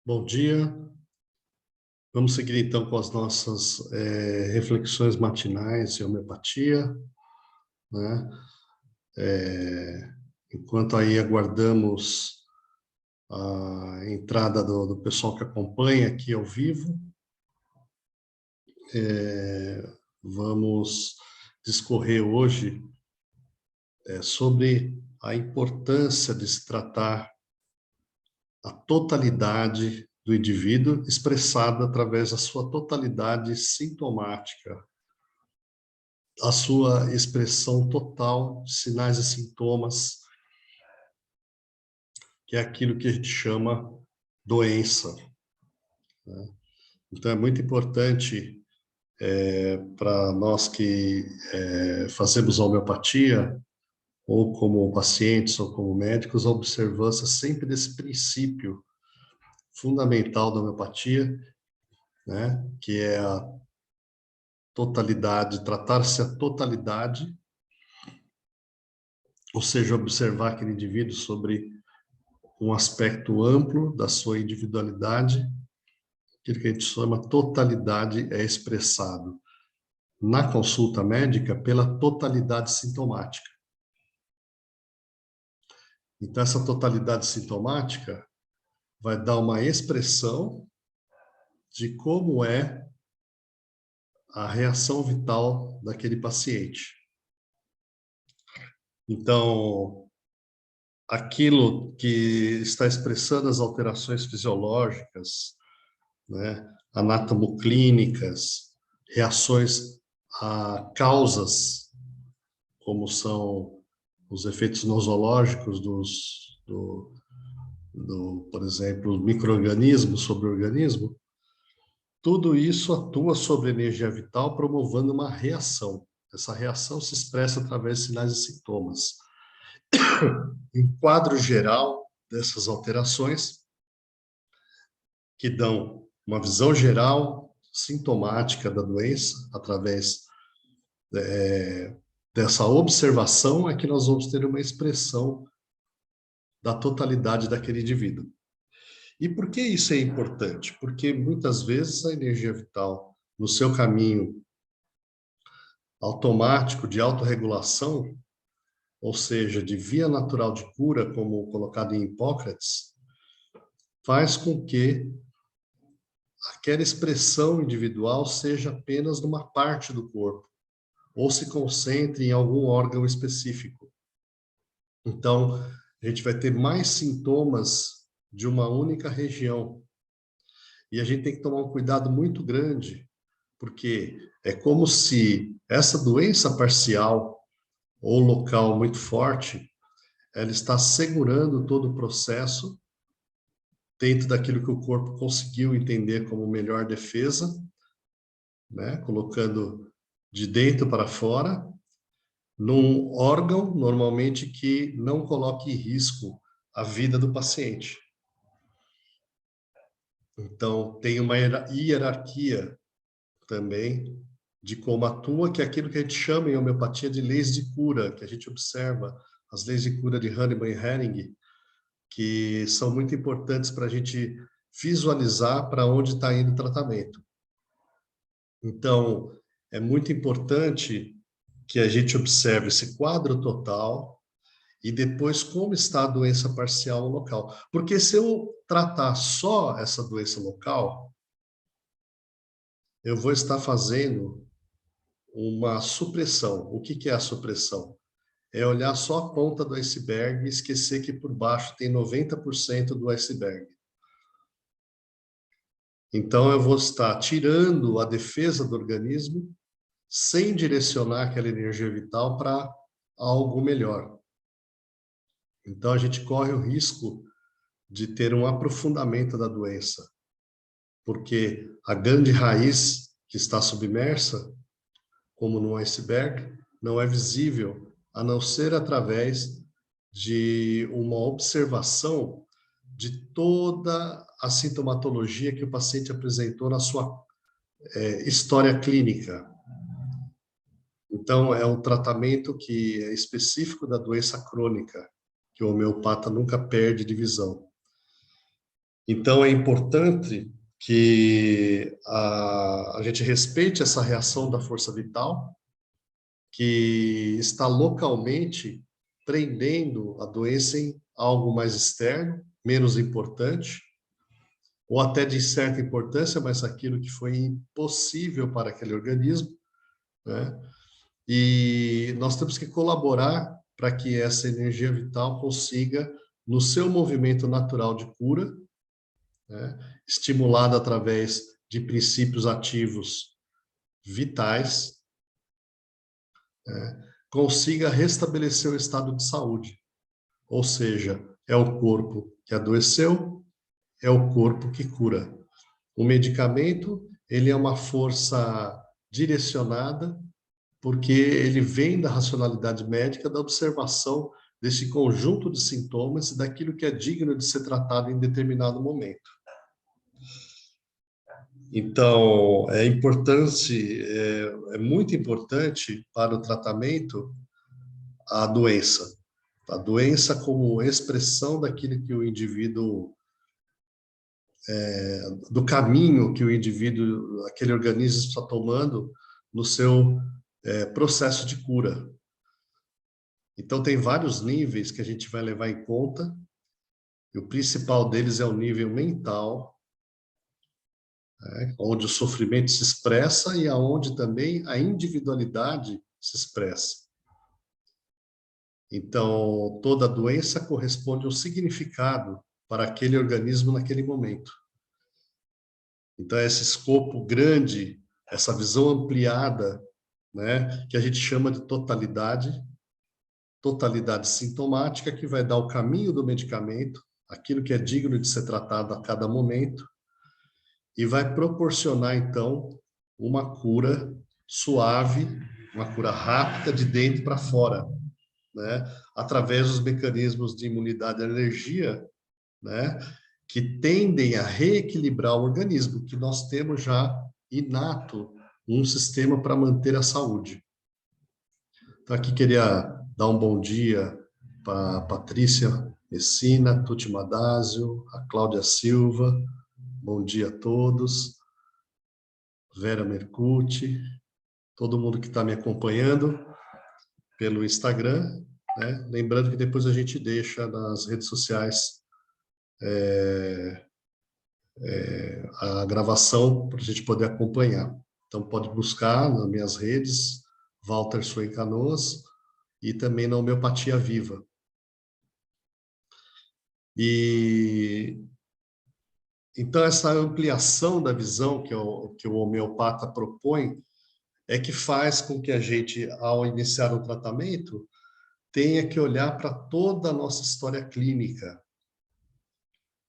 Bom dia. Vamos seguir então com as nossas reflexões matinais de homeopatia, né? Enquanto aí aguardamos a entrada do pessoal que acompanha aqui ao vivo, vamos discorrer hoje sobre a importância de se tratar a totalidade do indivíduo expressada através da sua totalidade sintomática, a sua expressão total de sinais e sintomas, que é aquilo que a gente chama doença, né? Então, é muito importante para nós que fazemos a homeopatia, ou como pacientes ou como médicos, a observância sempre desse princípio fundamental da homeopatia, né? Que é a totalidade, tratar-se a totalidade, ou seja, observar aquele indivíduo sobre um aspecto amplo da sua individualidade. Aquilo que a gente chama totalidade é expressado na consulta médica pela totalidade sintomática. Então, essa totalidade sintomática vai dar uma expressão de como é a reação vital daquele paciente. Então, aquilo que está expressando as alterações fisiológicas, né, anatomoclínicas, reações a causas, como são os efeitos nosológicos por exemplo, micro-organismos sobre o organismo, tudo isso atua sobre a energia vital, promovendo uma reação. Essa reação se expressa através de sinais e sintomas. Em quadro geral dessas alterações, que dão uma visão geral sintomática da doença, através dessa observação, é que nós vamos ter uma expressão da totalidade daquele indivíduo. E por que isso é importante? Porque muitas vezes a energia vital, no seu caminho automático de autorregulação, ou seja, de via natural de cura, como colocado em Hipócrates, faz com que aquela expressão individual seja apenas numa parte do corpo, ou se concentre em algum órgão específico. Então, a gente vai ter mais sintomas de uma única região. E a gente tem que tomar um cuidado muito grande, porque é como se essa doença parcial ou local muito forte, ela está segurando todo o processo dentro daquilo que o corpo conseguiu entender como melhor defesa, né? Colocando de dentro para fora, num órgão, normalmente, que não coloque em risco a vida do paciente. Então, tem uma hierarquia também de como atua, que é aquilo que a gente chama em homeopatia de leis de cura, que a gente observa, as leis de cura de Hahnemann e Hering, que são muito importantes para a gente visualizar para onde está indo o tratamento. Então, é muito importante que a gente observe esse quadro total e depois como está a doença parcial local. Porque se eu tratar só essa doença local, eu vou estar fazendo uma supressão. O que é a supressão? É olhar só a ponta do iceberg e esquecer que por baixo tem 90% do iceberg. Então, eu vou estar tirando a defesa do organismo sem direcionar aquela energia vital para algo melhor. Então, a gente corre o risco de ter um aprofundamento da doença, porque a grande raiz que está submersa, como no iceberg, não é visível, a não ser através de uma observação de toda a sintomatologia que o paciente apresentou na sua história clínica. Então, é um tratamento que é específico da doença crônica, que o homeopata nunca perde de visão. Então, é importante que a gente respeite essa reação da força vital, que está localmente prendendo a doença em algo mais externo, menos importante, ou até de certa importância, mas aquilo que foi impossível para aquele organismo, né? E nós temos que colaborar para que essa energia vital consiga, no seu movimento natural de cura, né, estimulada através de princípios ativos vitais, né, consiga restabelecer o estado de saúde. Ou seja, é o corpo que adoeceu, é o corpo que cura. O medicamento, ele é uma força direcionada, porque ele vem da racionalidade médica, da observação desse conjunto de sintomas e daquilo que é digno de ser tratado em determinado momento. Então, é muito importante para o tratamento a doença. A doença como expressão daquilo que o indivíduo, do caminho que o indivíduo, aquele organismo está tomando no seu processo de cura. Então, tem vários níveis que a gente vai levar em conta, e o principal deles é o nível mental, né, onde o sofrimento se expressa e aonde também a individualidade se expressa. Então, toda doença corresponde a um significado para aquele organismo naquele momento. Então, esse escopo grande, essa visão ampliada, né, que a gente chama de totalidade sintomática, que vai dar o caminho do medicamento, aquilo que é digno de ser tratado a cada momento, e vai proporcionar, então, uma cura suave, uma cura rápida de dentro para fora, né? Através dos mecanismos de imunidade e alergia, né? Que tendem a reequilibrar o organismo, que nós temos já inato um sistema para manter a saúde. Então, aqui queria dar um bom dia para a Patrícia Messina, Tuti Madásio, a Cláudia Silva, bom dia a todos, Vera Mercuti, todo mundo que está me acompanhando pelo Instagram, né? Lembrando que depois a gente deixa nas redes sociais a gravação para a gente poder acompanhar. Então, pode buscar nas minhas redes, Walter Suen Canoas, e também na Homeopatia Viva. E então, essa ampliação da visão que o homeopata propõe é que faz com que a gente, ao iniciar o tratamento, tenha que olhar para toda a nossa história clínica,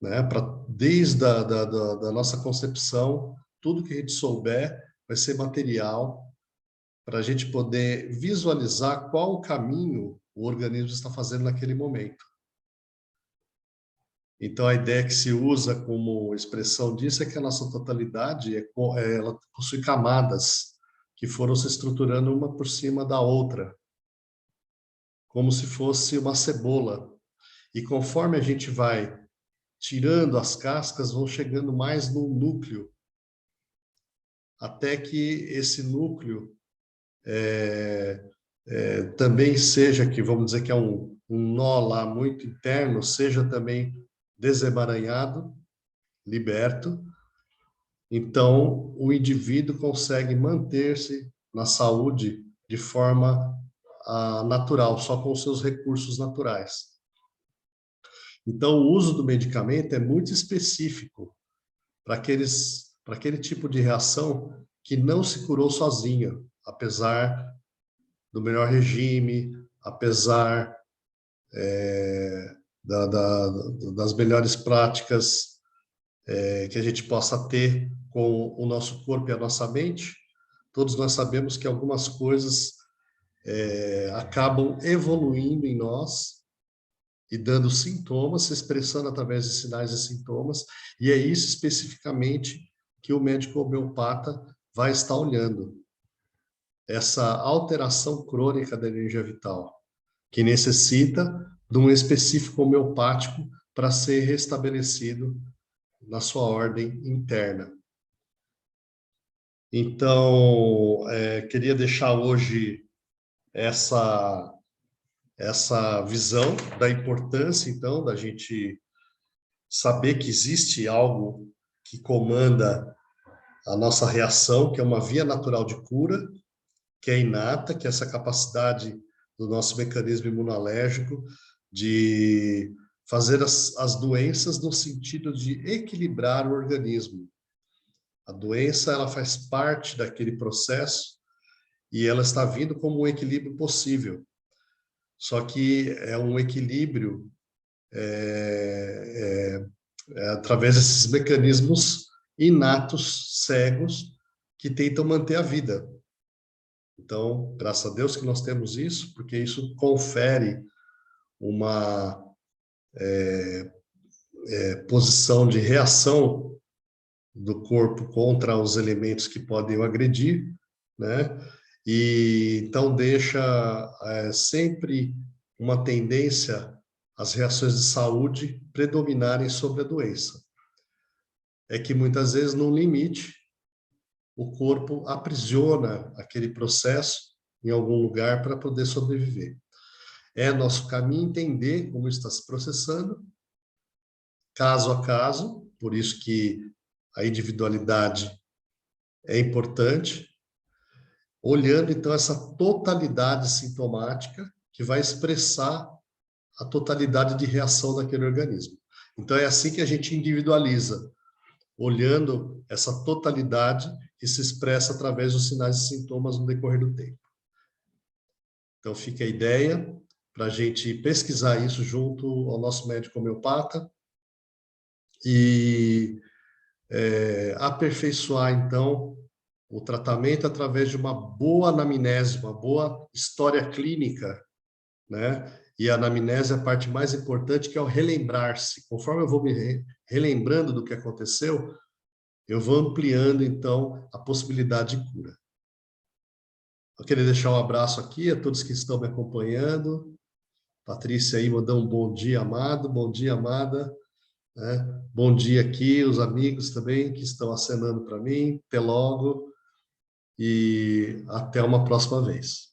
né? Desde da nossa concepção, tudo que a gente souber vai ser material para a gente poder visualizar qual o caminho o organismo está fazendo naquele momento. Então, a ideia que se usa como expressão disso é que a nossa totalidade ela possui camadas que foram se estruturando uma por cima da outra, como se fosse uma cebola. E conforme a gente vai tirando as cascas, vão chegando mais no núcleo, até que esse núcleo também seja, que vamos dizer que é um nó lá muito interno, seja também desemaranhado, liberto. Então, o indivíduo consegue manter-se na saúde de forma natural, só com os seus recursos naturais. Então, o uso do medicamento é muito específico para aquele tipo de reação que não se curou sozinha, apesar do melhor regime, apesar das melhores práticas que a gente possa ter com o nosso corpo e a nossa mente. Todos nós sabemos que algumas coisas acabam evoluindo em nós e dando sintomas, se expressando através de sinais e sintomas, e é isso especificamente que o médico homeopata vai estar olhando. Essa alteração crônica da energia vital, que necessita de um específico homeopático para ser restabelecido na sua ordem interna. Então, queria deixar hoje essa visão da importância, então, da gente saber que existe algo que comanda a nossa reação, que é uma via natural de cura, que é inata, que é essa capacidade do nosso mecanismo imunológico de fazer as doenças no sentido de equilibrar o organismo. A doença, ela faz parte daquele processo e ela está vindo como um equilíbrio possível. Só que é um equilíbrio através desses mecanismos inatos, cegos, que tentam manter a vida. Então, graças a Deus que nós temos isso, porque isso confere uma posição de reação do corpo contra os elementos que podem o agredir, né? E então deixa sempre uma tendência às reações de saúde predominarem sobre a doença. É que muitas vezes, no limite, o corpo aprisiona aquele processo em algum lugar para poder sobreviver. É nosso caminho entender como está se processando, caso a caso, por isso que a individualidade é importante, olhando então essa totalidade sintomática que vai expressar a totalidade de reação daquele organismo. Então é assim que a gente individualiza, olhando essa totalidade que se expressa através dos sinais e sintomas no decorrer do tempo. Então fica a ideia para a gente pesquisar isso junto ao nosso médico homeopata e aperfeiçoar, então, o tratamento através de uma boa anamnese, uma boa história clínica, né? E a anamnese é a parte mais importante, que é o relembrar-se. Conforme eu vou me relembrando do que aconteceu, eu vou ampliando, então, a possibilidade de cura. Eu queria deixar um abraço aqui a todos que estão me acompanhando. Patrícia aí mandou um bom dia, amado, bom dia, amada. Né? Bom dia aqui, os amigos também que estão acenando para mim. Até logo e até uma próxima vez.